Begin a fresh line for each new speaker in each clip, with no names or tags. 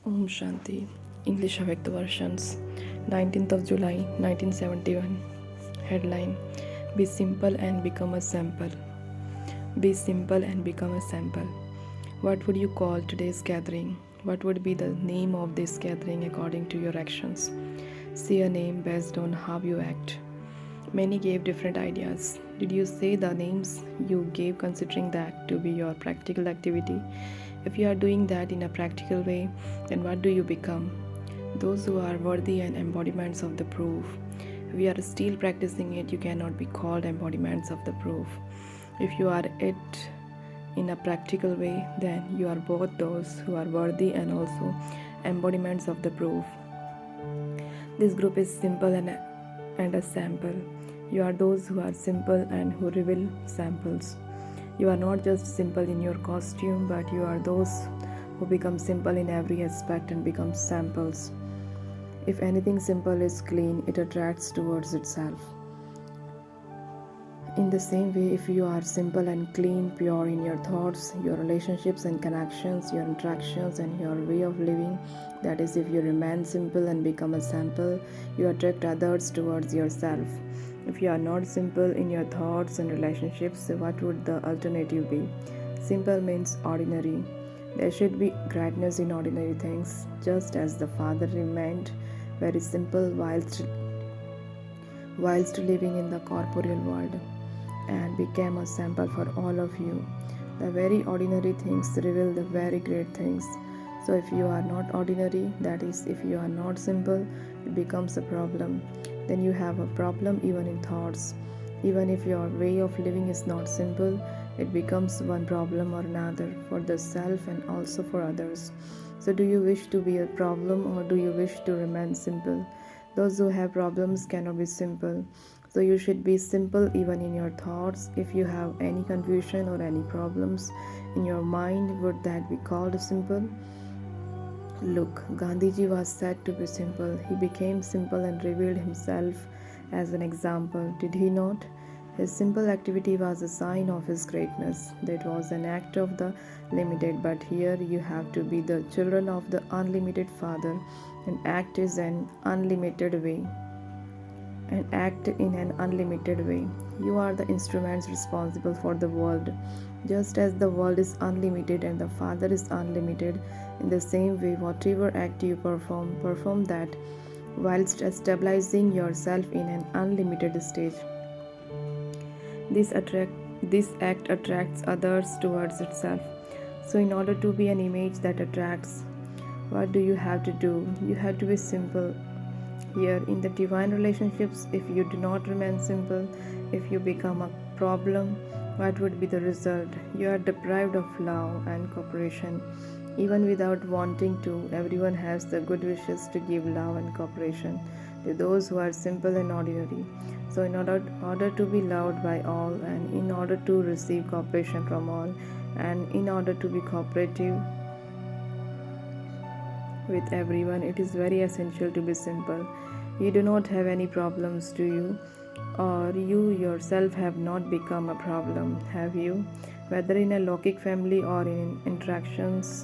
Om Shanti, English Avyakt versions, 19th of July 1971. Headline: Be simple and become a sample. Be simple and become a sample. What would you call today's gathering? What would be the name of this gathering according to your actions? See a name based on how you act. Many gave different ideas. Did you say the names you gave considering that to be your practical activity? If you are doing that in a practical way, then what do you become? Those who are worthy and embodiments of the proof. If we are still practicing it, you cannot be called embodiments of the proof. If you are it in a practical way, then you are both those who are worthy and also embodiments of the proof. This group is simple and a sample. You are those who are simple and who reveal samples. You are not just simple in your costume, but you are those who become simple in every aspect and become samples. If anything simple is clean, it attracts towards itself. In the same way, if you are simple and clean, pure in your thoughts, your relationships and connections, your interactions and your way of living, that is, if you remain simple and become a sample, you attract others towards yourself. If you are not simple in your thoughts and relationships, what would the alternative be? Simple means ordinary. There should be greatness in ordinary things, just as the Father remained very simple whilst living in the corporeal world, and became a sample for all of you. The very ordinary things reveal the very great things. So if you are not ordinary, that is, if you are not simple, it becomes a problem. Then you have a problem even in thoughts. Even if your way of living is not simple, it becomes one problem or another for the self and also for others. So do you wish to be a problem or do you wish to remain simple? Those who have problems cannot be simple. So you should be simple even in your thoughts. If you have any confusion or any problems in your mind, would that be called simple? Look, Gandhiji was said to be simple. He became simple and revealed himself as an example, did he not? His simple activity was a sign of his greatness. That was an act of the limited, but here you have to be the children of the unlimited Father and act is an unlimited way. And act in an unlimited way. You are the instruments responsible for the world. Just as the world is unlimited and the Father is unlimited, in the same way, whatever act you perform that whilst stabilizing yourself in an unlimited stage. This act attracts others towards itself. So, in order to be an image that attracts, what do you have to do? You have to be simple. Here, in the divine relationships, if you do not remain simple, if you become a problem, what would be the result? You are deprived of love and cooperation. Even without wanting to, everyone has the good wishes to give love and cooperation to those who are simple and ordinary. So, in order to be loved by all, and in order to receive cooperation from all, and in order to be cooperative with everyone, it is very essential to be simple. You do not have any problems, do you? Or you yourself have not become a problem, have you? Whether in a Lokic family or in interaction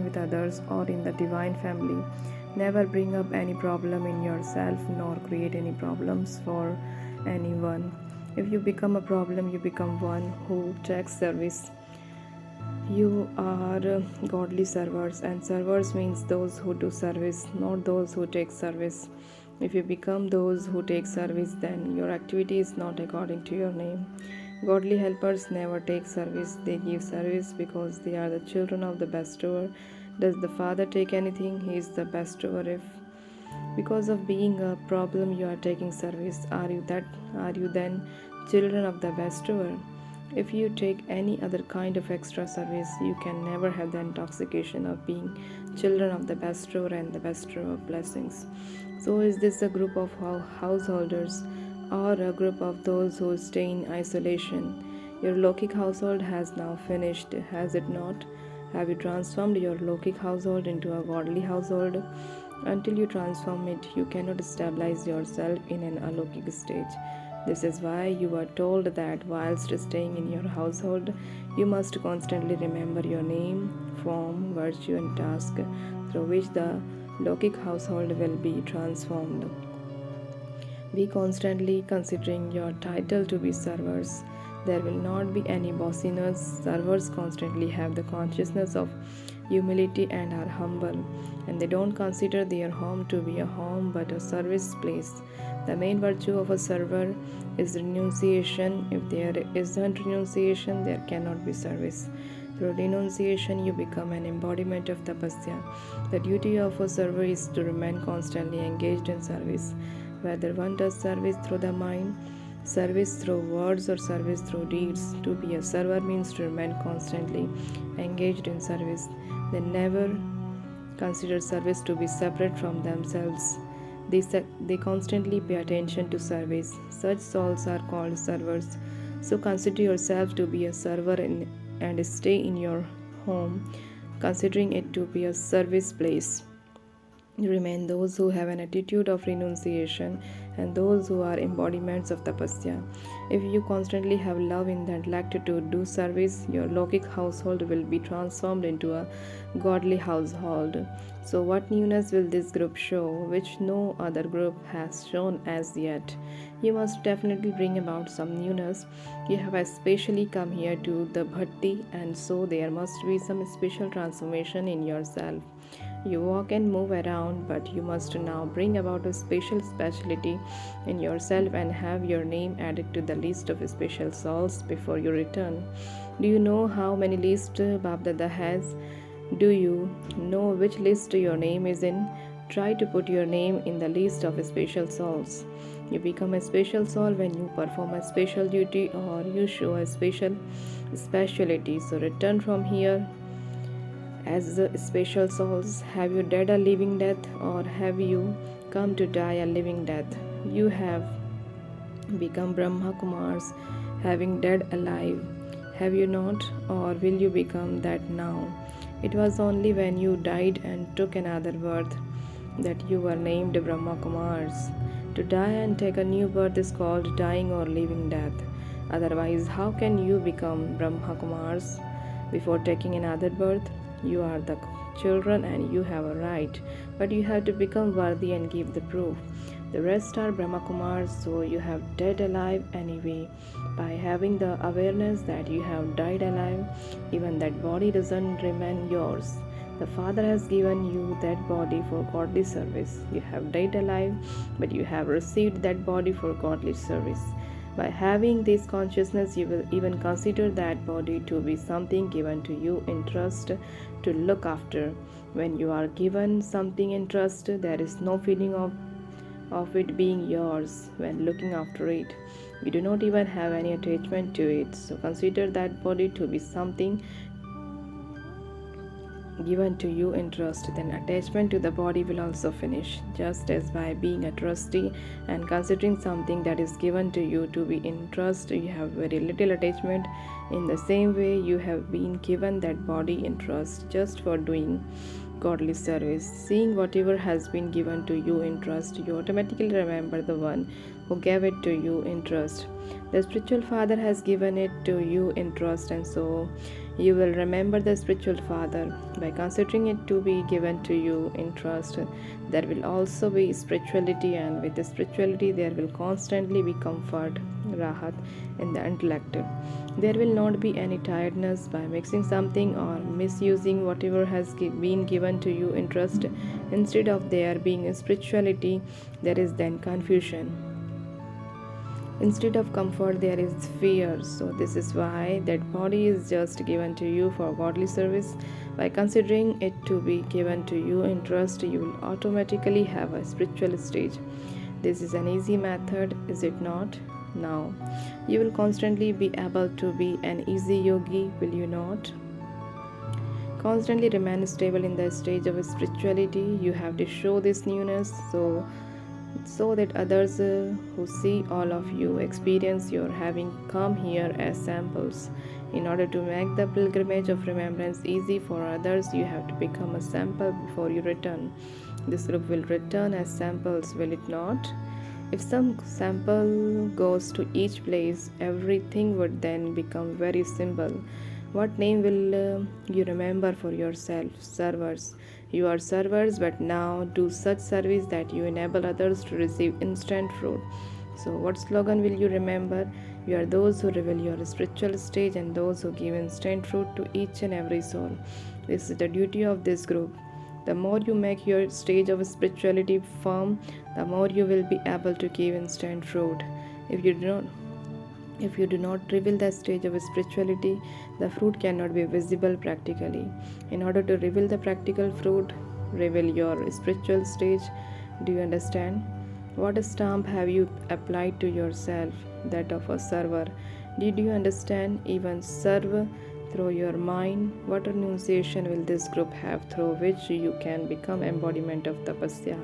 with others or in the divine family, never bring up any problem in yourself nor create any problems for anyone. If you become a problem, you become one who takes service. You are godly servers, and servers means those who do service, not those who take service. If you become those who take service, then your activity is not according to your name. Godly helpers never take service, they give service because they are the children of the bestower. Does the Father take anything? He is the bestower. If because of being a problem you are taking service, are you then children of the bestower? If you take any other kind of extra service, you can never have the intoxication of being children of the bestower and the bestower of blessings. So, is this a group of householders or a group of those who stay in isolation? Your Lokic household has now finished, has it not? Have you transformed your Lokic household into a godly household? Until you transform it, you cannot stabilize yourself in an alokik stage. This is why you are told that whilst staying in your household, you must constantly remember your name, form, virtue, and task through which the Lokic household will be transformed. Be constantly considering your title to be servers. There will not be any bossiness. Servers constantly have the consciousness of humility and are humble, and they don't consider their home to be a home but a service place. The main virtue of a server is renunciation. If there isn't renunciation, there cannot be service. Through renunciation, you become an embodiment of tapasya. The duty of a server is to remain constantly engaged in service. Whether one does service through the mind, service through words, or service through deeds, to be a server means to remain constantly engaged in service. They never consider service to be separate from themselves. They constantly pay attention to service. Such souls are called servers. So consider yourself to be a server and stay in your home, considering it to be a service place. Remain those who have an attitude of renunciation and those who are embodiments of tapasya. If you constantly have love in the intellect to do service, your Lokic household will be transformed into a godly household. So, what newness will this group show, which no other group has shown as yet? You must definitely bring about some newness. You have especially come here to the bhatti, and so there must be some special transformation in yourself. You walk and move around, but you must now bring about a speciality in yourself and have your name added to the list of special souls before you return. Do you know how many lists Babdada has? Do you know which list your name is in? Try to put your name in the list of special souls. You become a special soul when you perform a special duty or you show a speciality. So return from here as the special souls. Have you died a living death, or have you come to die a living death? You have become Brahma Kumars, having died alive. Have you not, or will you become that now? It was only when you died and took another birth that you were named Brahma Kumars. To die and take a new birth is called dying or living death. Otherwise, how can you become Brahma Kumars before taking another birth? You are the children and you have a right, but you have to become worthy and give the proof. The rest are Brahma Kumars, so you have died alive anyway. By having the awareness that you have died alive, even that body doesn't remain yours. The Father has given you that body for godly service. You have died alive, but you have received that body for godly service. By having this consciousness, you will even consider that body to be something given to you in trust to look after. When you are given something in trust, there is no feeling of it being yours when looking after it. You do not even have any attachment to it. So consider that body to be something given to you in trust, then attachment to the body will also finish. Just as by being a trustee and considering something that is given to you to be in trust, you have very little attachment. In the same way, you have been given that body in trust just for doing godly service. Seeing whatever has been given to you in trust, you automatically remember the one who gave it to you in trust. The spiritual father has given it to you in trust, and so you will remember the spiritual father. By considering it to be given to you in trust, there will also be spirituality, and with the spirituality, there will constantly be comfort, rahat, in the intellect. There will not be any tiredness by mixing something or misusing whatever has been given to you in trust. Instead of there being spirituality, there is then confusion. Instead of comfort, there is fear. So, this is why that body is just given to you for godly service. By considering it to be given to you in trust, you will automatically have a spiritual stage. This is an easy method, is it not? Now, you will constantly be able to be an easy yogi, will you not? Constantly remain stable in the stage of spirituality. You have to show this newness so that others who see all of you experience your having come here as samples. In order to make the pilgrimage of remembrance easy for others, you have to become a sample before you return. This group will return as samples, will it not? If some sample goes to each place, everything would then become very simple. What name will you remember for yourself? Servers. You are servers, but now do such service that you enable others to receive instant food. So, what slogan will you remember? You are those who reveal your spiritual stage and those who give instant fruit to each and every soul. This is the duty of this group. The more you make your stage of spirituality firm, the more you will be able to give instant fruit. If you do not if you do not reveal the stage of spirituality, the fruit cannot be visible practically. In order to reveal the practical fruit, reveal your spiritual stage. Do you understand? What stamp have you applied to yourself? That of a server. Did you understand? Even serve through your mind. What renunciation will this group have through which you can become embodiment of tapasya?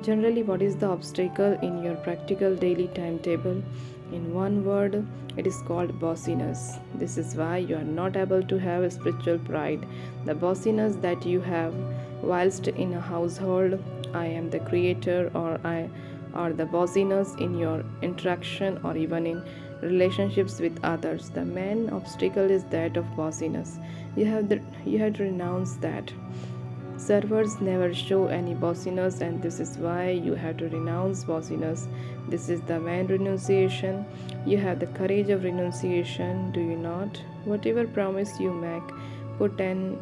Generally, what is the obstacle in your practical daily timetable? In one word, it is called bossiness. This is why you are not able to have a spiritual pride. The bossiness that you have whilst in a household, I am the creator, or the bossiness in your interaction or even in relationships with others. The main obstacle is that of bossiness. You have to renounce that. Servers never show any bossiness, and this is why you have to renounce bossiness. This is the main renunciation. You have the courage of renunciation, do you not? Whatever promise you make, put an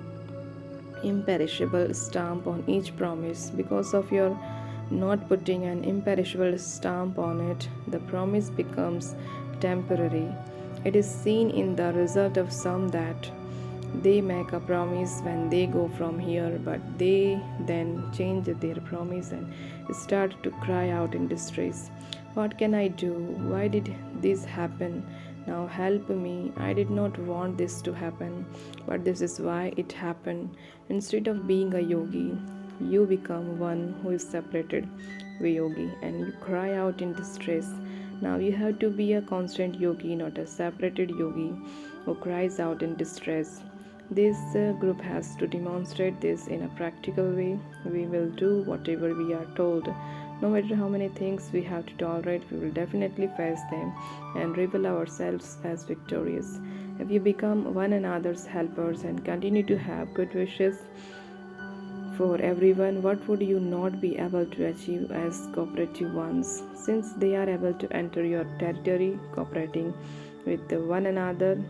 imperishable stamp on each promise. Because of your not putting an imperishable stamp on it, the promise becomes temporary. It is seen in the result of some that they make a promise when they go from here, but they then change their promise and start to cry out in distress. What can I do? Why did this happen? Now help me. I did not want this to happen, but this is why it happened. Instead of being a yogi, you become one who is separated, yogi, and you cry out in distress. Now you have to be a constant yogi, not a separated yogi who cries out in distress. This group has to demonstrate this in a practical way. We will do whatever we are told. No matter how many things we have to tolerate, we will definitely face them and reveal ourselves as victorious. If you become one another's helpers and continue to have good wishes for everyone, what would you not be able to achieve as cooperative ones? Since they are able to enter your territory cooperating with one another,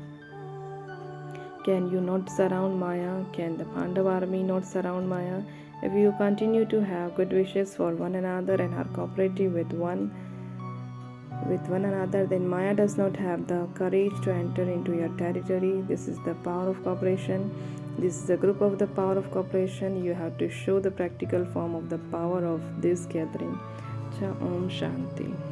can you not surround Maya? Can the Pandava army not surround Maya? If you continue to have good wishes for one another and are cooperative with one another, then Maya does not have the courage to enter into your territory. This is the power of cooperation. This is the group of the power of cooperation. You have to show the practical form of the power of this gathering. Cha Om Shanti.